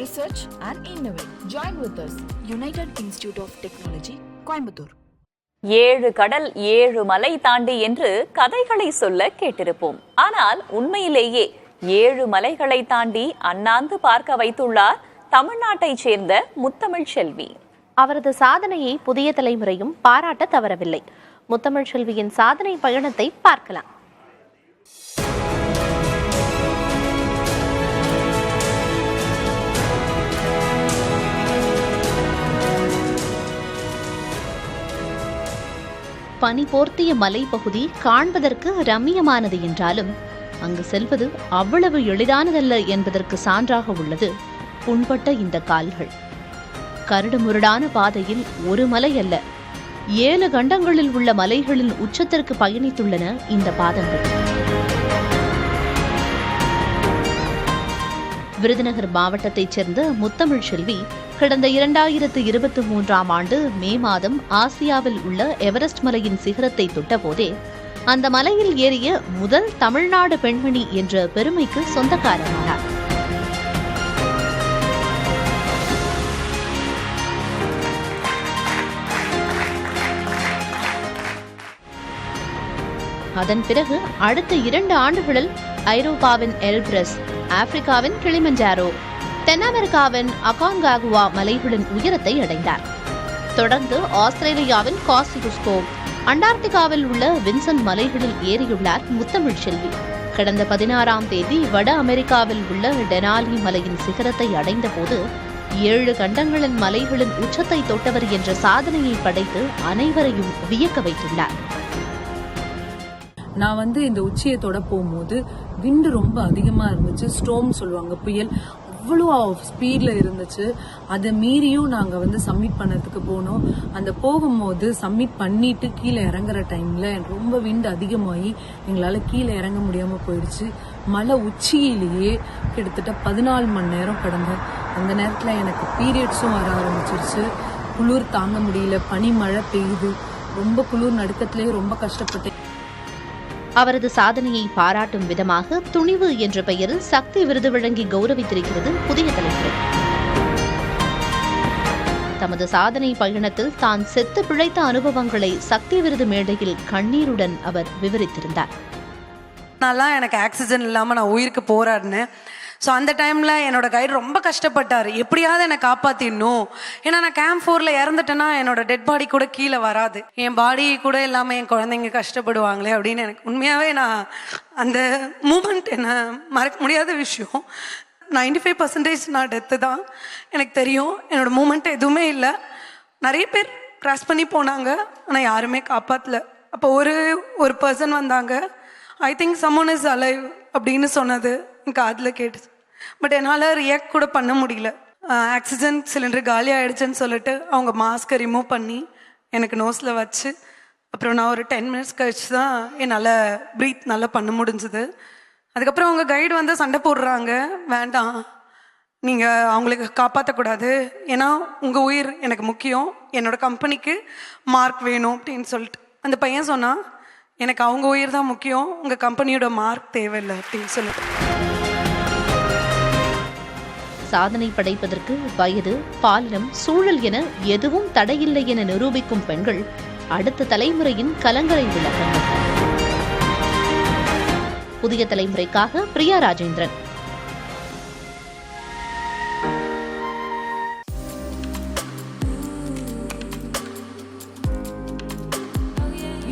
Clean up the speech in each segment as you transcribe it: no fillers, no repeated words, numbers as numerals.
research and innovate. Join with us. United Institute of Technology, Coimbatore. 7 கடல் 7 மலை தாண்டி என்று கதைகளை சொல்ல கேட்டிருப்போம். ஆனால் உண்மையிலேயே 7 மலைகளை தாண்டி அண்ணாந்து பார்க்க வைத்துள்ளார் தமிழ்நாட்டைச் சேர்ந்த முத்தமிழ் செல்வி. அவரது சாதனையை புதிய தலைமுறையும் பாராட்ட தவறவில்லை. முத்தமிழ் செல்வியின் சாதனை பயணத்தை பார்க்கலாம். பனி போர்த்திய மலைப்பகுதி காண்பதற்கு ரம்மியமானது என்றாலும் அங்கு செல்வது அவ்வளவு எளிதானதல்ல என்பதற்கு சான்றாக உள்ளது புண்பட்ட இந்த கால்கள். கரடுமுரடான பாதையில் ஒரு மலை அல்ல, 7 கண்டங்களில் உள்ள மலைகளின் உச்சத்திற்கு பயணித்துள்ளன இந்த பாதங்கள். விருதுநகர் மாவட்டத்தைச் சேர்ந்த முத்தமிழ் செல்வி கடந்த 2023ஆம் ஆண்டு மே மாதம் ஆசியாவில் உள்ள எவரெஸ்ட் மலையின் சிகரத்தை தொட்டபோதே அந்த மலையில் ஏறிய முதல் தமிழ்நாடு பெண்மணி என்ற பெருமைக்கு சொந்தக்காரரானார். அதன் பிறகு அடுத்த 2 ஆண்டுகளில் ஐரோப்பாவின் எல்பிரஸ், ஆப்பிரிக்காவின் கிளிமஞ்சாரோ, தென் அமெரிக்காவின் அகான்காகுவா மலைகளின் உயரத்தை அடைந்தார். தொடர்ந்து ஆஸ்திரேலியாவின் காசிகுஸ்கோ, அண்டார்டிகாவில் உள்ள வின்சன் மலைகளில் ஏறியுள்ளார் முத்தமிழ் செல்வி. கடந்த 16ஆம் தேதி வட அமெரிக்காவில் உள்ள டெனாலி மலையின் சிகரத்தை அடைந்த போது 7 கண்டங்களின் மலைகளின் உச்சத்தை தொட்டவர் என்ற சாதனையை படைத்து அனைவரையும் வியக்க வைத்துள்ளார். நான் இந்த உச்சியை தொட போகும்போது விண்டு ரொம்ப அதிகமா இருந்துச்சு. ஸ்டோம் சொல்லுவாங்க, புயல் அவ்வளோ ஸ்பீட்ல இருந்துச்சு. அதை மீறியும் நாங்க சப்மிட் பண்ணதுக்கு போனோம். அந்த போகும்போது சப்மிட் பண்ணிட்டு கீழே இறங்குற டைம்ல ரொம்ப விண்டு அதிகமாகி எங்களால கீழே இறங்க முடியாம போயிடுச்சு. மலை உச்சியிலேயே கிட்டத்தட்ட 14 மணி நேரம் கடந்தேன். அந்த நேரத்துல எனக்கு பீரியட்ஸும் வர ஆரம்பிச்சிருச்சு. குளிர் தாங்க முடியல, பனி மழை பெய்யுது. ரொம்ப குளிர் நடுக்கத்திலேயே ரொம்ப கஷ்டப்பட்டேன். அவரது சாதனையை பாராட்டும் விதமாக துணிவு என்ற பெயரில் சக்தி விருது வழங்கி கௌரவித்திருக்கிறது புதிய தலைமுறை. தமது சாதனை பயணத்தில் தான் செத்து பிழைத்த அனுபவங்களை சக்தி விருது மேடையில் கண்ணீருடன் அவர் விவரித்திருந்தார். எனக்கு ஆக்சிஜன் இல்லாம நான் உயிருக்கு போராடினேன். ஸோ அந்த டைமில் என்னோட கைடு ரொம்ப கஷ்டப்பட்டார், எப்படியாவது என்னை காப்பாற்றிடணும். ஏன்னா நான் கேம்ப் 4ல் இறந்துட்டேன்னா என்னோட டெட் பாடி கூட கீழே வராது, என் பாடி கூட இல்லாமல் என் குழந்தைங்க கஷ்டப்படுவாங்களே அப்படின்னு. எனக்கு உண்மையாகவே நான் அந்த மூமெண்ட் என்ன மறக்க முடியாத விஷயம். 95% நான் டெத்து தான் எனக்கு தெரியும். என்னோட மூமெண்ட் எதுவுமே இல்லை. நிறைய பேர் கிராஸ் பண்ணி போனாங்க, ஆனால் யாருமே காப்பாற்றல. அப்போ ஒரு பர்சன் வந்தாங்க, ஐ திங்க் சம்மோன் இஸ் அலைவ் அப்படின்னு சொன்னது எனக்கு அதில் கேட்டுச்சு. பட் என்னால் ரியாக்ட் கூட பண்ண முடியல. ஆக்சிஜன் சிலிண்டர் காலி ஆகிடுச்சுன்னு சொல்லிட்டு அவங்க மாஸ்கை ரிமூவ் பண்ணி எனக்கு நோஸில் வச்சு அப்புறம் நான் ஒரு 10 மினிட்ஸ் கழிச்சு தான் என்னால் ப்ரீத் நல்லா பண்ண முடிஞ்சுது. அதுக்கப்புறம் அவங்க கைடு சண்டை போடுறாங்க, வேண்டாம் நீங்கள் அவங்களுக்கு காப்பாற்றக்கூடாது, ஏன்னா உங்கள் உயிர் எனக்கு முக்கியம், என்னோடய கம்பெனிக்கு மார்க் வேணும் அப்படின்னு சொல்லிட்டு. அந்த பையன் சொன்னான், எனக்கு அவங்க உயிர் தான் முக்கியம், உங்கள் கம்பெனியோட மார்க் தேவையில்லை அப்படின்னு சொல்லிட்டு. சாதனை படைப்பதற்கு வயது, பாலினம், சூழல் என எதுவும் தடையில்லை என நிரூபிக்கும் பெண்கள் அடுத்த தலைமுறையின் கலங்கரை விளக்கங்கள். புதிய தலைமுறைக்காக Priya Rajendran.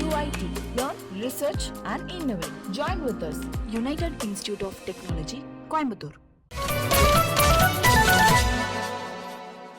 UIT, Learn, Research and Innovate. Join with us. United Institute of Technology, Coimbatore.